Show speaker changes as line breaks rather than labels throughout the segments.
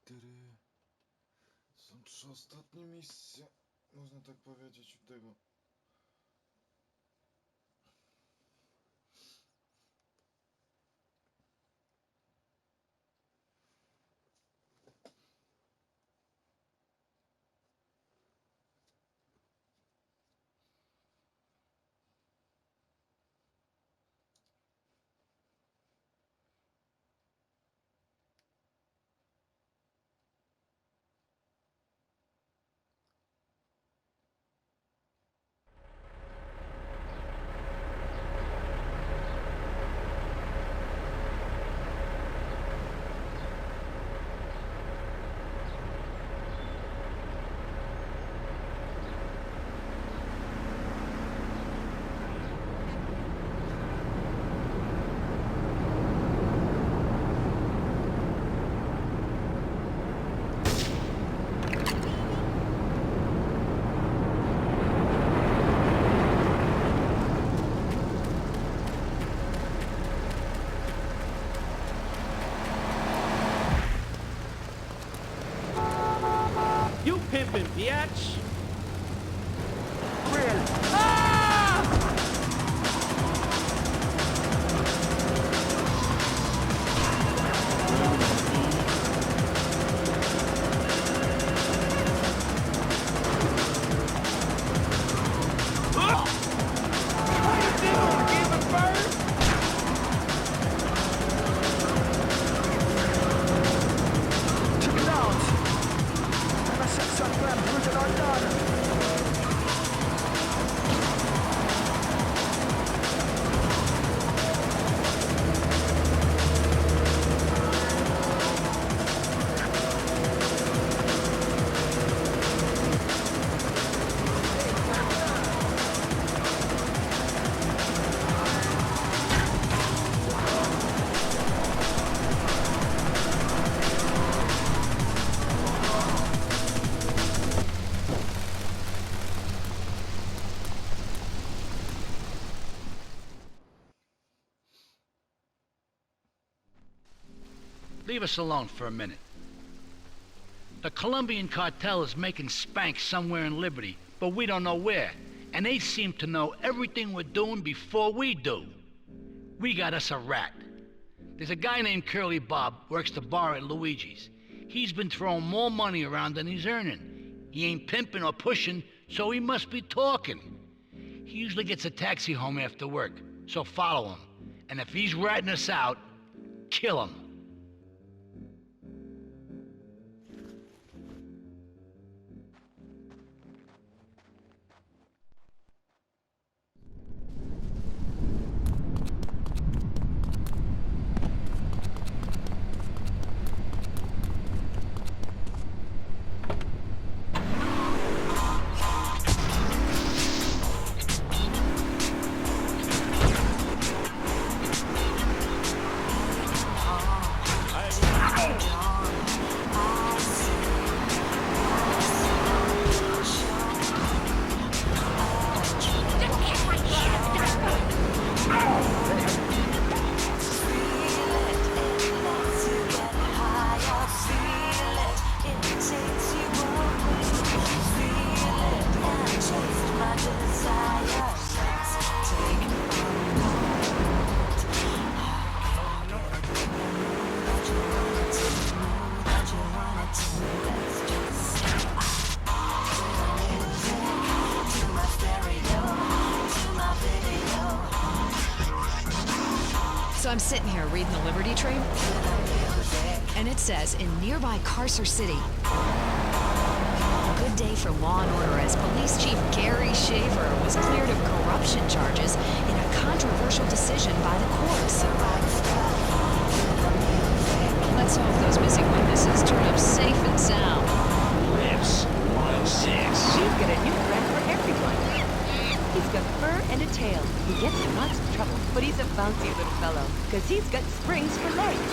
Są 3 ostatnie misje, można tak powiedzieć, u tego.
You pimpin', biatch!
Leave us alone for a minute. The Colombian cartel is making spank somewhere in Liberty, but we don't know where. And they seem to know everything we're doing before we do. We got us a rat. There's a guy named Curly Bob, works the bar at Luigi's. He's been throwing more money around than he's earning. He ain't pimping or pushing, so he must be talking. He usually gets a taxi home after work, so follow him. And if he's ratting us out, kill him.
So I'm sitting here reading the Liberty Trade, and it says in nearby Carcer City, good day for law and order as Police Chief Gary Shaver was cleared of corruption charges in a controversial decision by the courts. Let's hope those missing witnesses turn up safe and sound.
Lips 1-6.
She's got a new friend for everyone. He's got fur and a tail. He gets in lots of trouble, but he's a bouncy little fellow, because he's got springs for legs.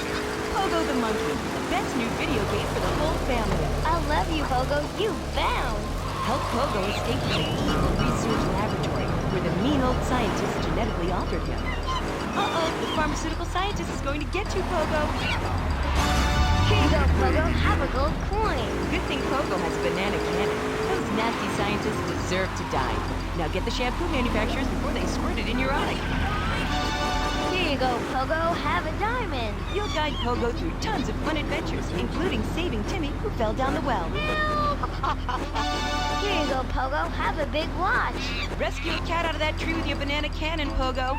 Pogo the Monkey, the best new video game for the whole family.
I love you, Pogo. You found.
Help Pogo escape from an evil research laboratory where the mean old scientist genetically altered him. Uh-oh, the pharmaceutical scientist is going to get you, Pogo.
Here you go, Pogo. Have a gold coin.
Good thing Pogo has a banana cannon. Those nasty scientists deserve to die. Now get the shampoo manufacturers before they squirt it in your eye.
Here you go, Pogo. Have a diamond.
You'll guide Pogo through tons of fun adventures, including saving Timmy, who fell down the well.
Here you go, Pogo. Have a big watch.
Rescue a cat out of that tree with your banana cannon, Pogo.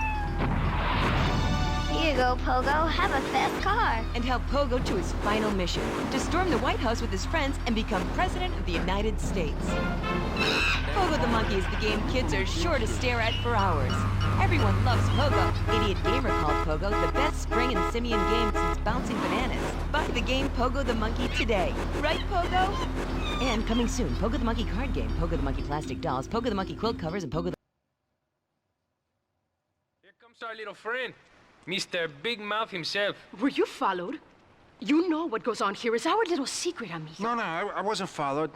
Here you go, Pogo. Have a fast car.
And help Pogo to his final mission, to storm the White House with his friends and become President of the United States. Pogo the Monkey is the game kids are sure to stare at for hours. Everyone loves Pogo. Idiot Gamer called Pogo the best spring and simian game since bouncing bananas. Buy the game Pogo the Monkey today. Right, Pogo? And coming soon, Pogo the Monkey card game, Pogo the Monkey plastic dolls, Pogo the Monkey quilt covers, and Pogo the...
Here comes our little friend, Mr. Big Mouth himself.
Were you followed? You know what goes on here is our little secret, amigo.
No, I wasn't followed.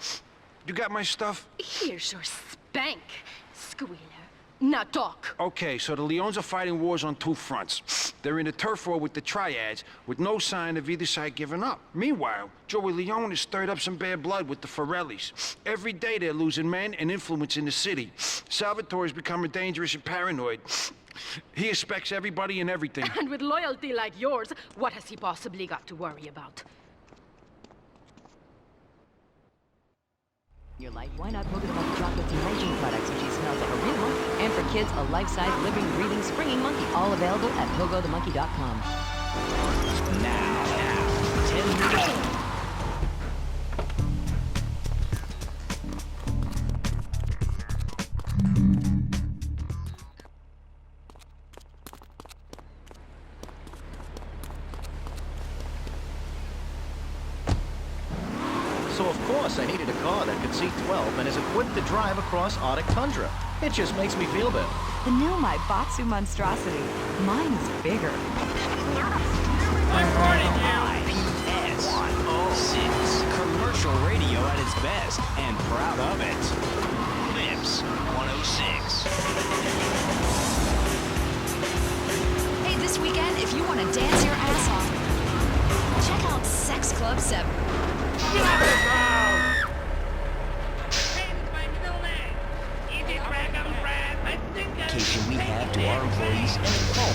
You got my stuff?
Here's your spank, squealer. Now talk.
Okay, so the Leons are fighting wars on two fronts. They're in a turf war with the Triads, with no sign of either side giving up. Meanwhile, Joey Leone has stirred up some bad blood with the Forellis. Every day they're losing men and influence in the city. Salvatore's becoming dangerous and paranoid. He expects everybody and everything.
And with loyalty like yours, what has he possibly got to worry about?
Your life, why not Pogo the Monkey chocolates and hygiene products, which he smells like a real monkey? And for kids, a life-size, living, breathing, springing monkey. All available at pogothemonkey.com.
Now, 10 minutes.
So of course I needed a car that could seat 12 and is equipped to drive across Arctic tundra. It just makes me feel better.
The new Maibatsu monstrosity. Mine's bigger.
I'm running S106. Commercial radio at its best, and proud of it. Lips 106.
Hey, this weekend, if you want to dance your ass off, check out Sex Club 7.
Communication we have to our employees and the call.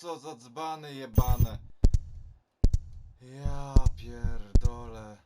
Co za dzbany jebane. Ja pierdolę.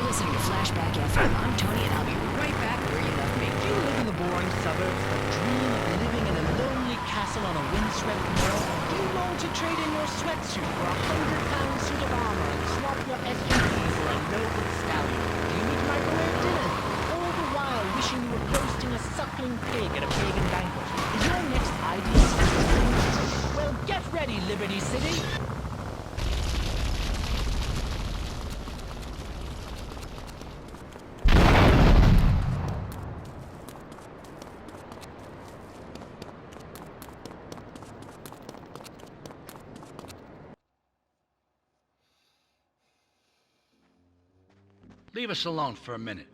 listening to Flashback FM. I'm Tony, and I'll be right back where you left me.
Do you live in the boring suburbs, but dream of living in a lonely castle on a windswept world? Do you long to trade in your sweatsuit for a 100-pound suit of armor and swap your SUV for a local stallion? Do you need microwave dinners? All the while wishing you were roasting a suckling pig at a pagan banquet? Is your next ideal dream? Well, get ready, Liberty City!
Leave us alone for a minute.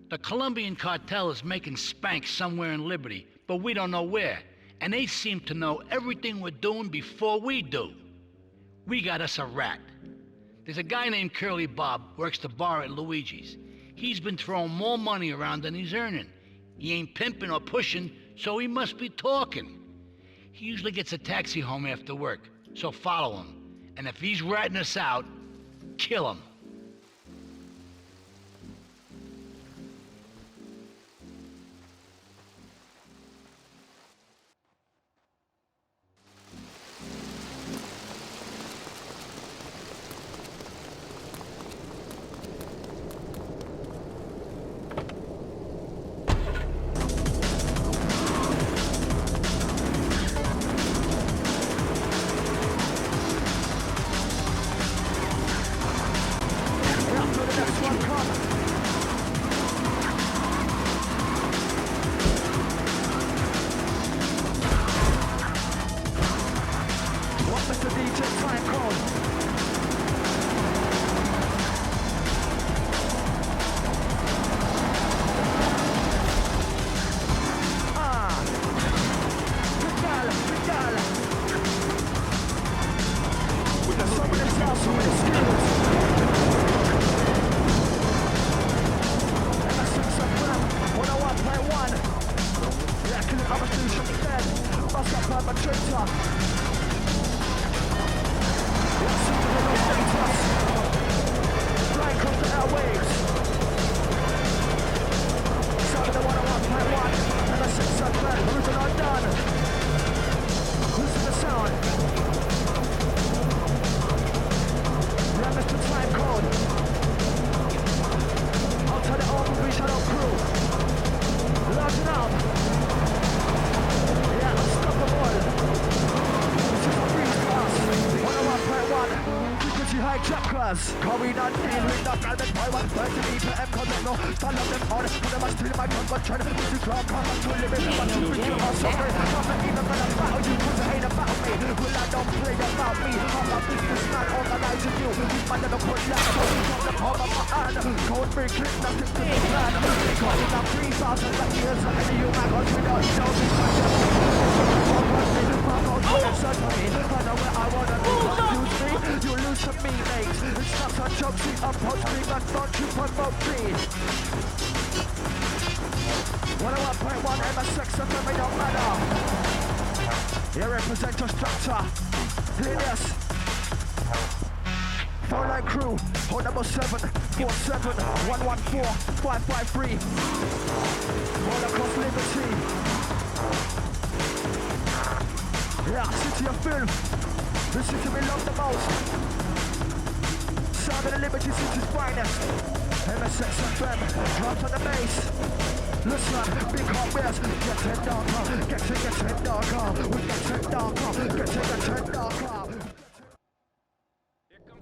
The Colombian cartel is making spank somewhere in Liberty, but we don't know where. And they seem to know everything we're doing before we do. We got us a rat. There's a guy named Curly Bob, works the bar at Luigi's. He's been throwing more money around than he's earning. He ain't pimping or pushing, so he must be talking. He usually gets a taxi home after work, so follow him. And if he's ratting us out, kill him.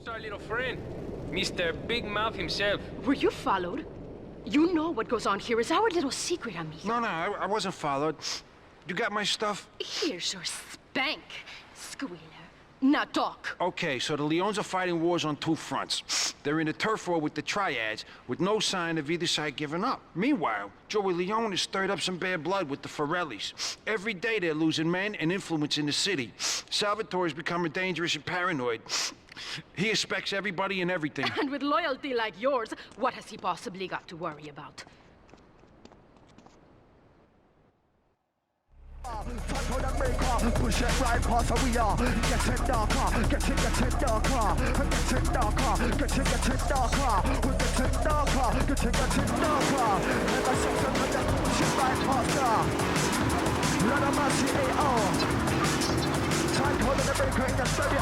Our little friend, Mr. Big Mouth himself.
Were you followed? You know what goes on here is our little secret, amigo.
No, I wasn't followed. You got my stuff?
Here's your spank, squealer. Now talk.
Okay, so the Leons are fighting wars on two fronts. They're in a turf war with the Triads, with no sign of either side giving up. Meanwhile, Joey Leone has stirred up some bad blood with the Forellis. Every day they're losing men and influence in the city. Salvatore's becoming dangerous and paranoid. He expects everybody and everything.
And with loyalty like yours, what has he possibly got to worry about?
Push it right past where we are. Getting darker, getting darker, getting darker, getting darker. We're getting darker, getting darker. And I said to them, just push it right past her. Lord of mercy, A.O. Time holding the breaker in the studio.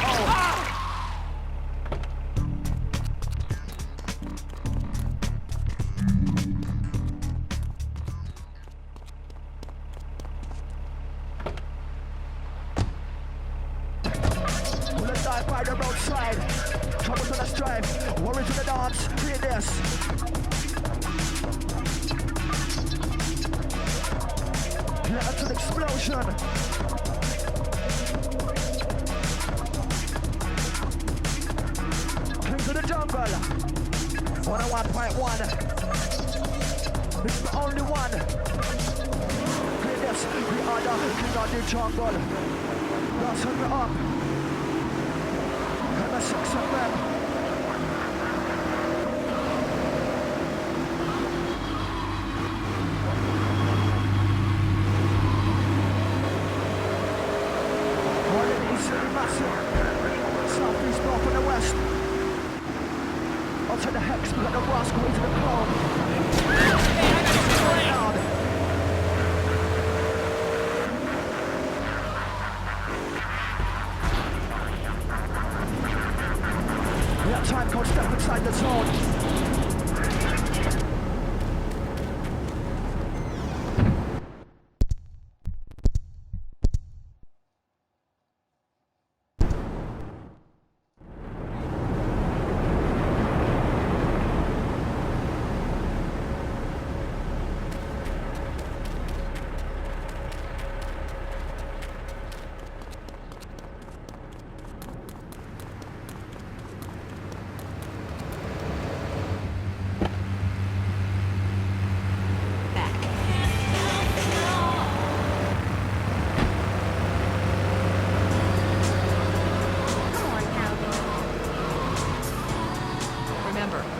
By the roadside, troubles on the stripe, worries in the dance, hear this. Let us an explosion. King to the jungle, 101.1. It's the only one. Hear this, we are the king of the jungle. Let's hurry up. And the 6 of them. One in the east and massive. Southeast, north and the west. Up to the hex, we got the rascal into the clone. Time code, step inside the zone.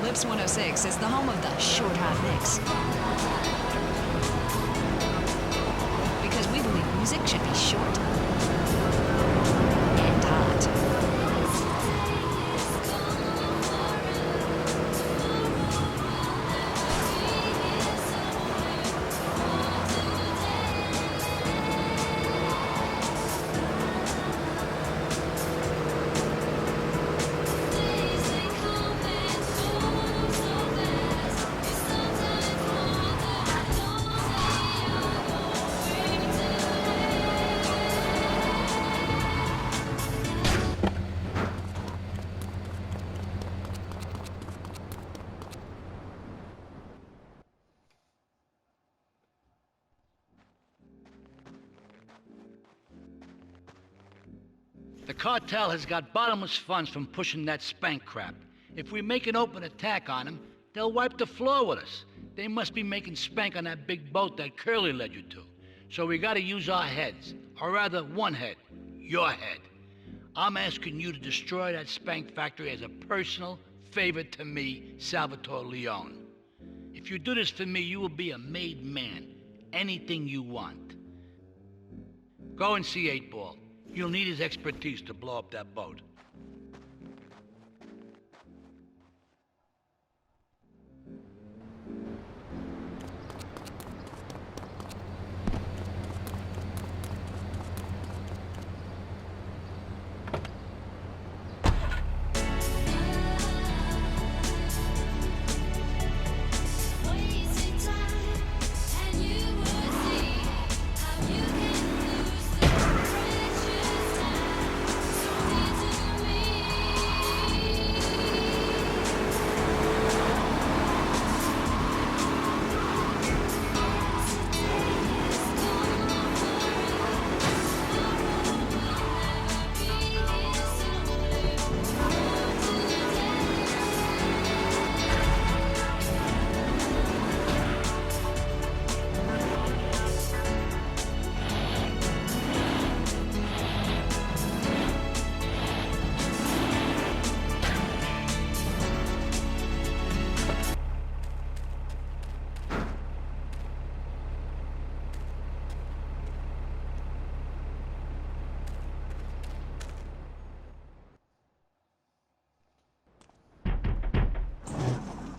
Lips 106 is the home of the short hot mix. Because we believe music should be short and hot.
The cartel has got bottomless funds from pushing that spank crap. If we make an open attack on them, they'll wipe the floor with us. They must be making spank on that big boat that Curly led you to. So we gotta use our heads. Or rather, one head. Your head. I'm asking you to destroy that spank factory as a personal favor to me, Salvatore Leone. If you do this for me, you will be a made man. Anything you want. Go and see 8-Ball. You'll need his expertise to blow up that boat.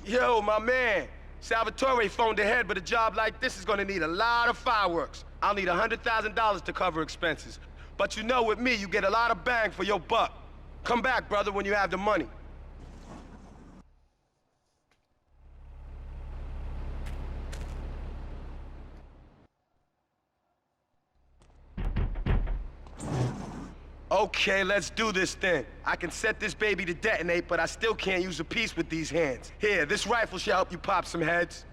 Yo, my man. Salvatore phoned ahead, but a job like this is gonna need a lot of fireworks. I'll need $100,000 to cover expenses. But you know, with me, you get a lot of bang for your buck. Come back, brother, when you have the money. Okay, let's do this then. I can set this baby to detonate, but I still can't use a piece with these hands. Here, this rifle should help you pop some heads.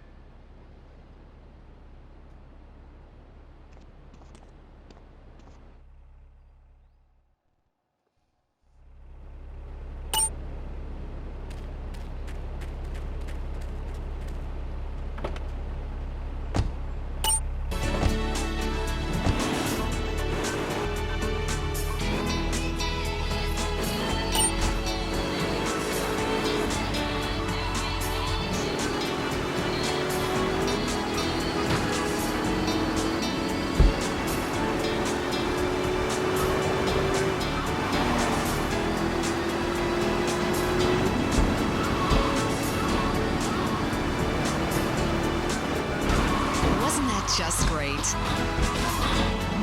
Just great.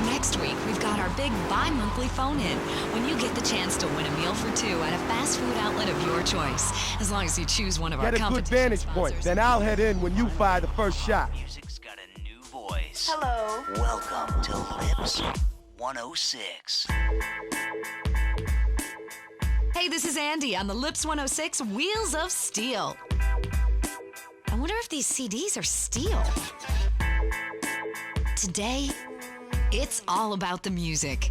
Next week, we've got our big bi-monthly phone-in, when you get the chance to win a meal for two at a fast food outlet of your choice, as long as you choose one of our
competition. Get a good vantage point, then I'll head in when you fire the first shot.
Music's got a new voice.
Hello.
Welcome to Lips 106.
Hey, this is Andy on the Lips 106 Wheels of Steel. I wonder if these CDs are steel. Today, it's all about the music.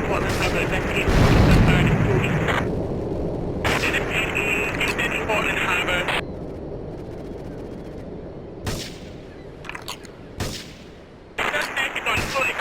Portland Harbor, investigate burn and cooling. Identity, Portland Harbor. Suspect on foot.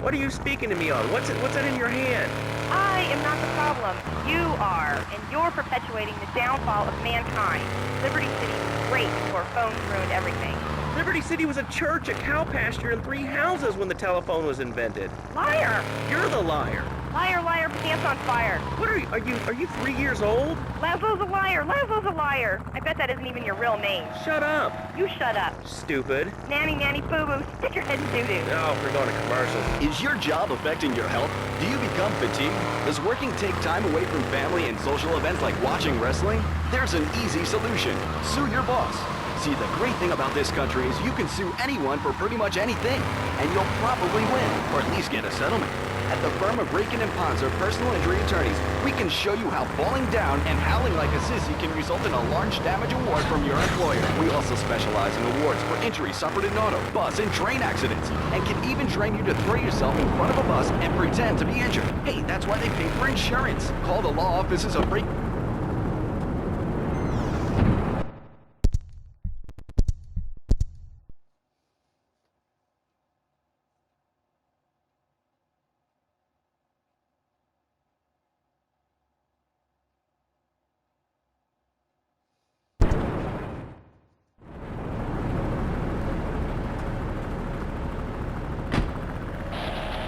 What are you speaking to me on? What's that in your hand?
I am not the problem. You are, and you're perpetuating the downfall of mankind. Liberty City was great before phones ruined everything.
Liberty City was a church, a cow pasture, and 3 houses when the telephone was invented.
Liar!
You're the liar.
Liar, liar, pants on fire.
What are you 3 years old?
Laszlo's a liar, Laszlo's a liar. I bet that isn't even your real name.
Shut up.
You shut up.
Stupid.
Nanny, nanny, boo-boo, stick your head in doo-doo.
Oh, we're going to commercials.
Is your job affecting your health? Do you become fatigued? Does working take time away from family and social events like watching wrestling? There's an easy solution. Sue your boss. See, the great thing about this country is you can sue anyone for pretty much anything, and you'll probably win, or at least get a settlement. At the firm of Rakin & Ponzer Personal Injury Attorneys, we can show you how falling down and howling like a sissy can result in a large damage award from your employer. We also specialize in awards for injuries suffered in auto, bus, and train accidents, and can even train you to throw yourself in front of a bus and pretend to be injured. Hey, that's why they pay for insurance. Call the law offices of Rakin.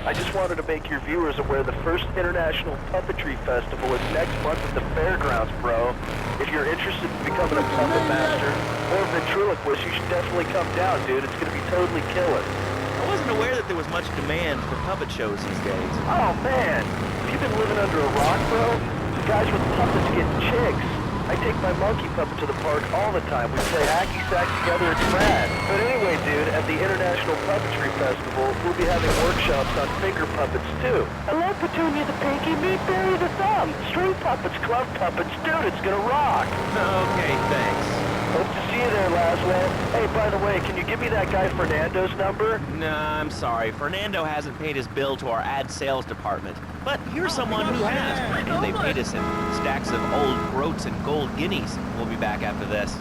I just wanted to make your viewers aware the first International Puppetry Festival is next month at the fairgrounds, bro. If you're interested in becoming a puppet master or a ventriloquist, you should definitely come down, dude. It's gonna be totally killer.
I wasn't aware that there was much demand for puppet shows these days.
Oh, man. Have you been living under a rock, bro? The guys with puppets get chicks. I take my monkey puppet to the park all the time. We play hacky sack together, it's rad. But anyway, dude, at the International Puppetry Festival, we'll be having workshops on finger puppets, too. I love Petunia the Pinky, Meat Barry the Thumb, string puppets, glove puppets, dude, it's gonna rock.
Okay, thanks.
Hope to see you there, Laszlo. Hey, by the way, can you give me that guy Fernando's number?
Nah, I'm sorry. Fernando hasn't paid his bill to our ad sales department. But here's someone who has, and they paid us in stacks of old groats and gold guineas. We'll be back after this.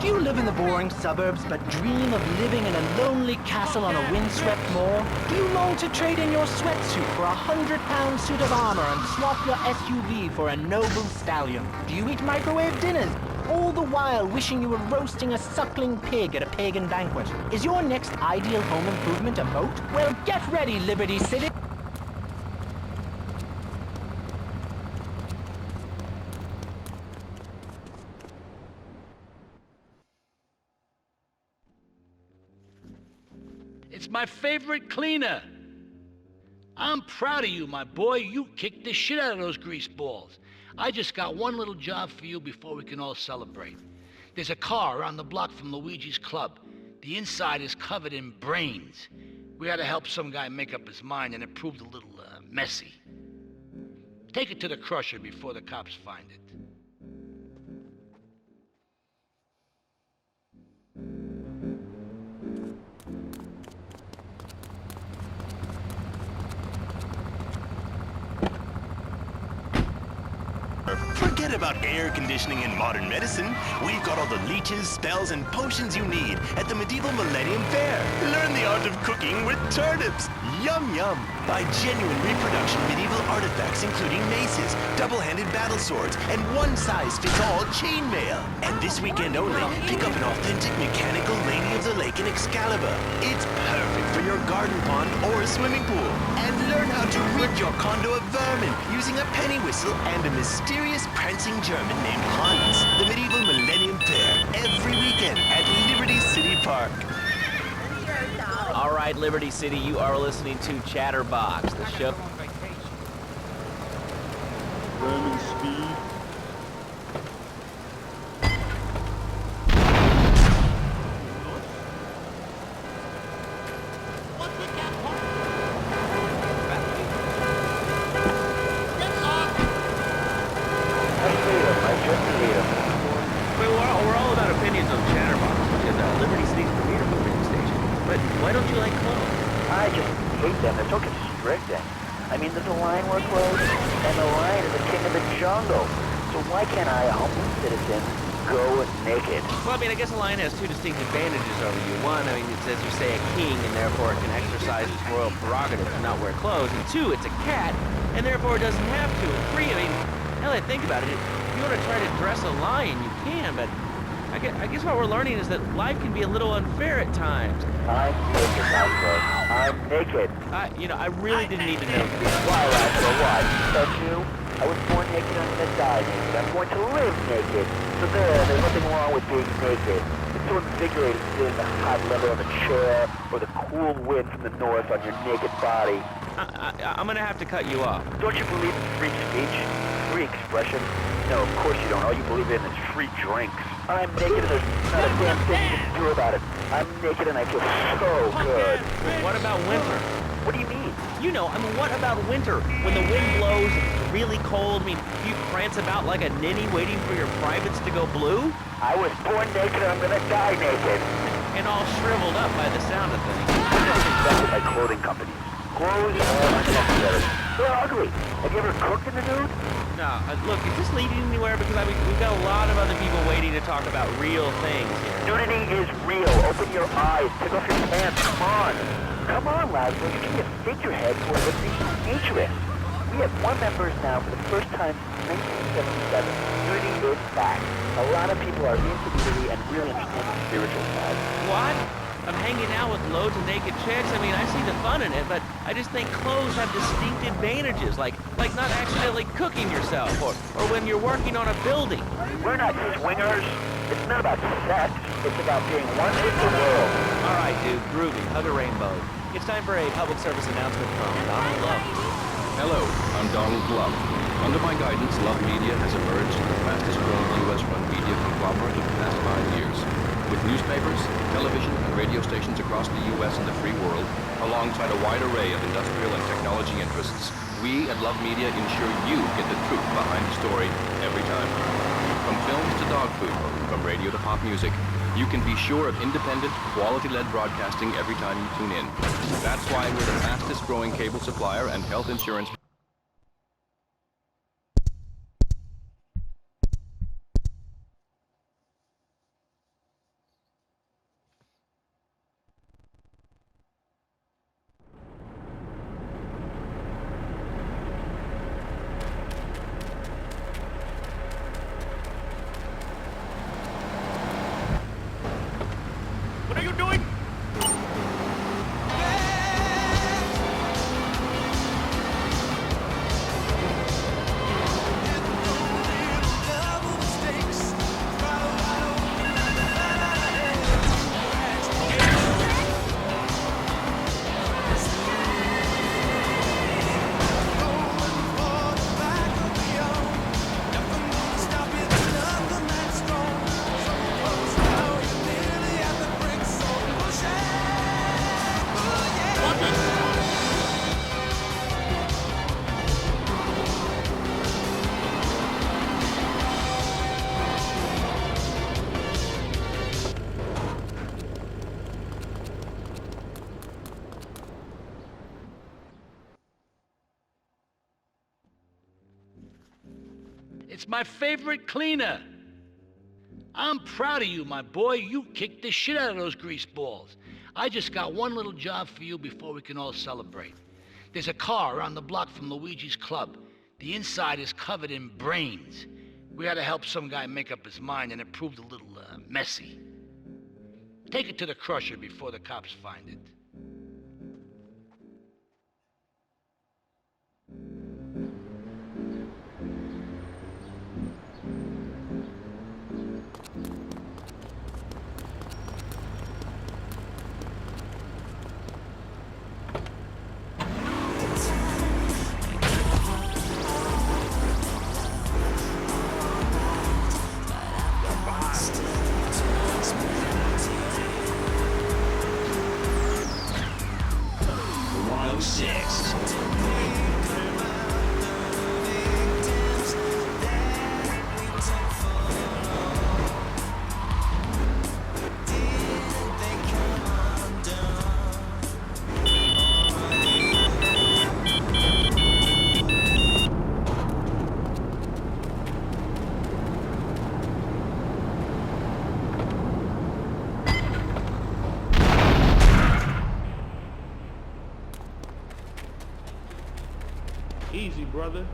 Do you live in the boring suburbs but dream of living in a lonely castle on a windswept moor? Do you long to trade in your sweatsuit for a £100 suit of armor and swap your SUV for a noble stallion? Do you eat microwave dinners, all the while wishing you were roasting a suckling pig at a pagan banquet? Is your next ideal home improvement a moat? Well, get ready, Liberty City!
It's my favorite cleaner. I'm proud of you, my boy. You kicked the shit out of those grease balls. I just got one little job for you before we can all celebrate. There's a car around the block from Luigi's Club. The inside is covered in brains. We had to help some guy make up his mind, and it proved a little messy. Take it to the crusher before the cops find it.
Forget about air conditioning and modern medicine. We've got all the leeches, spells, and potions you need at the Medieval Millennium Fair. Learn the art of cooking with turnips. Yum yum. Buy genuine reproduction medieval artifacts including maces, double-handed battle swords, and one-size-fits-all chainmail. And this weekend only, pick up an authentic mechanical Lady of the Lake in Excalibur. It's perfect for your garden pond or a swimming pool. And learn how to rid your condo of vermin using a penny whistle and a mysterious prancing German named Hans. The Medieval Millennium Fair, every weekend at Liberty City Park.
All right, Liberty City, you are listening to Chatterbox, the show.
Ramming speed.
We're all about opinions on Chatterbox, which is Liberty City's premier movie station. But why don't you like clones?
I just hate them. They're so constricting. I mean, there's a line where it closed, and the lion is the king of the jungle. So why can't I, a homeless citizen, go naked?
Well, I mean, I guess a lion has two distinct advantages over you. One, I mean, it's, as you say, a king, and therefore it can exercise its royal prerogative and not wear clothes. And two, it's a cat, and therefore it doesn't have to. And three, I mean, now that I think about it, if you want to try to dress a lion, you can, but I guess what we're learning is that life can be a little unfair at times.
I'm naked, Laszlo. I'm naked.
I really didn't need to know this.
Why, Laszlo, why? Don't you? I was born naked, I'm gonna die naked. I'm going to live naked. So there's nothing wrong with being naked. It's so invigorating feeling the hot leather on the chair or the cool wind from the north on your naked body.
I'm gonna have to cut you off.
Don't you believe in free speech? Free expression? No, of course you don't. All you believe in is free drinks. I'm naked and there's not a damn thing you can do about it. I'm naked and I feel so good.
What about winter?
What do you mean?
What about winter? When the wind blows, it's really cold, you prance about like a ninny waiting for your privates to go blue?
I was born naked and I'm gonna die naked.
And all shriveled up by the sound of things.
I'm just infected by clothing companies. Clothes are unnecessary. They're ugly. Have you ever cooked in the nude?
No, look, is this leading anywhere? Because we've got a lot of other people waiting to talk about real things here.
Nudity is real. Open your eyes. Take off your pants. Come on. Come on, Laszlo. You can be a figurehead for the naturist. We have more members now for the first time since 1977. Nudity is back. A lot of people are into nudity and really understand the spiritual side.
What? I'm hanging out with loads of naked chicks. I see the fun in it, but I just think clothes have distinct advantages, like not accidentally cooking yourself, or when you're working on a building.
We're not swingers. It's not about sex. It's about being one with the world.
All right, dude, groovy. Hug a rainbow. It's time for a public service announcement from Donald Love.
Hello, I'm Donald Love. Under my guidance, Love Media has emerged as the fastest-growing U.S.-run media conglomerate of the past 5 years. With newspapers, television, and radio stations across the U.S. and the free world, alongside a wide array of industrial and technology interests, we at Love Media ensure you get the truth behind the story every time. From films to dog food, from radio to pop music, you can be sure of independent, quality-led broadcasting every time you tune in. That's why we're the fastest-growing cable supplier and health insurance.
What are you doing?
It's my favorite cleaner. I'm proud of you, my boy. You kicked the shit out of those grease balls. I just got one little job for you before we can all celebrate. There's a car around the block from Luigi's Club. The inside is covered in brains. We had to help some guy make up his mind, and it proved a little messy. Take it to the crusher before the cops find it.
Easy, brother.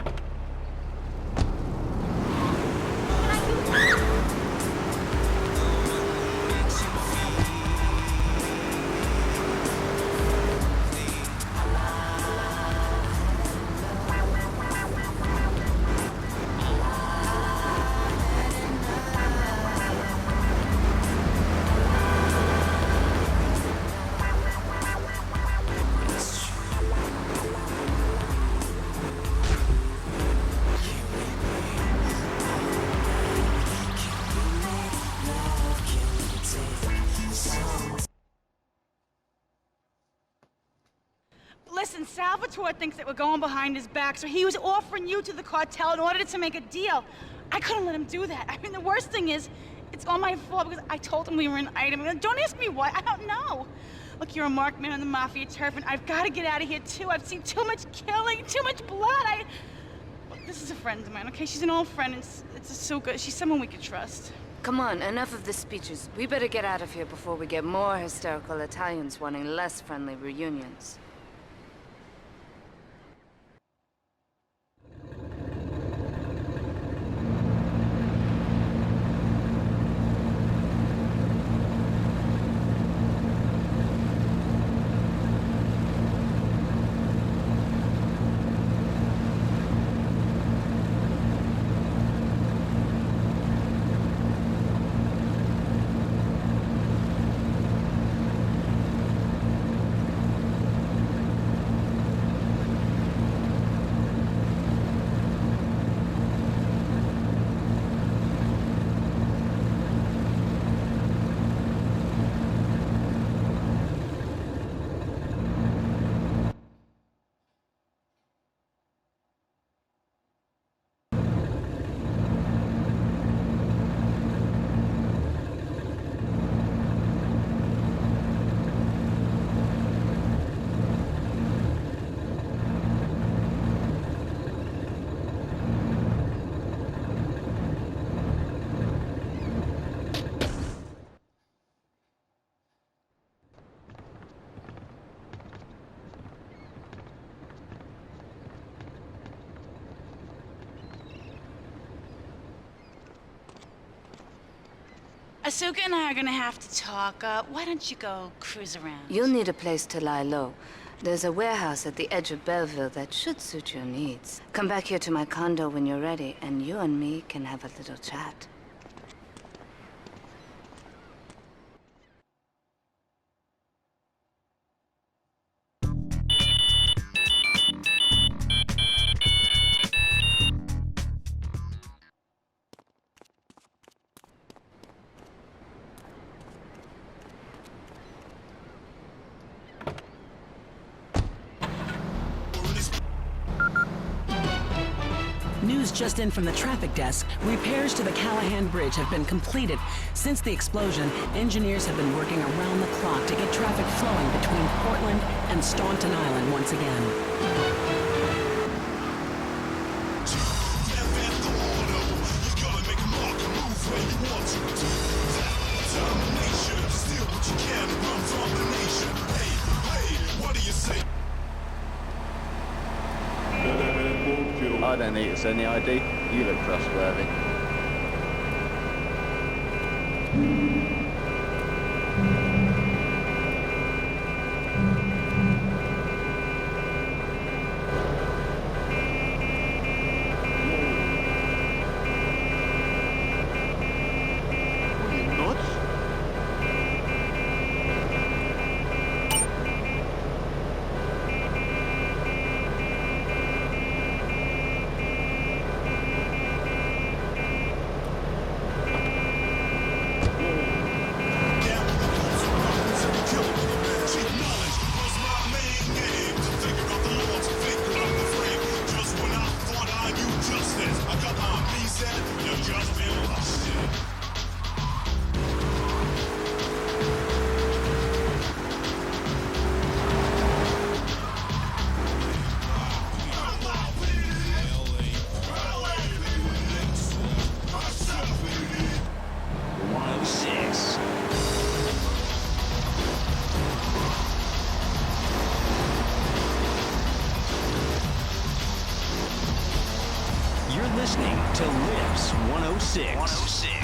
Listen, Salvatore thinks that we're going behind his back, so he was offering you to the cartel in order to make a deal. I couldn't let him do that. I mean, the worst thing is, it's all my fault because I told him we were an item. Don't ask me why, I don't know. Look, you're a marked man on the Mafia turf, and I've got to get out of here, too. I've seen too much killing, too much blood. Look, this is a friend of mine, okay? She's an old friend. It's so good. She's someone we could trust.
Come on, enough of the speeches. We better get out of here before we get more hysterical Italians wanting less friendly reunions.
Asuka and I are gonna have to talk. Why don't you go cruise around?
You'll need a place to lie low. There's a warehouse at the edge of Belleville that should suit your needs. Come back here to my condo when you're ready, and you and me can have a little chat.
News just in from the traffic desk. Repairs to the Callahan Bridge have been completed. Since the explosion, engineers have been working around the clock to get traffic flowing between Portland and Staunton Island once again.
I don't need to send the ID. You look trustworthy.
Listening to Lips 106.